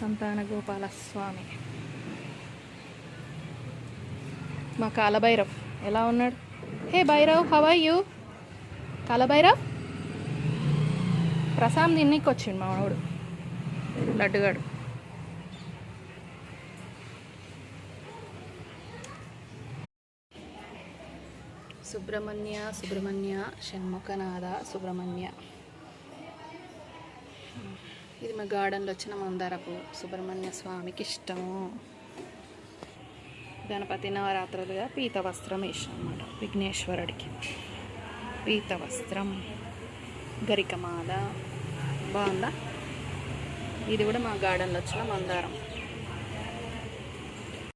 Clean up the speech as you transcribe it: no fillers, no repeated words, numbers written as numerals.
సంతాన గోపాల స్వామి. మా కాలభైరవ్ ఎలా ఉన్నాడు? Hey Bhairav, how are you? Kalabhairav ప్రసాదం తిన్నికి వచ్చిండు మా వాడు లడ్డుగాడు. సుబ్రహ్మణ్య సుబ్రహ్మణ్య షణ్ముఖనాథ సుబ్రహ్మణ్య. ఇది మా గార్డెన్లో వచ్చిన మందారపు సుబ్రహ్మణ్య స్వామికి ఇష్టము. గణపతి నవరాత్రులుగా పీత వస్త్రం వేసాం అన్నమాట విఘ్నేశ్వరుడికి. పీత వస్త్రం, గరికమాల బాగుందా? ఇది కూడా మా గార్డెన్లో వచ్చిన మందారం.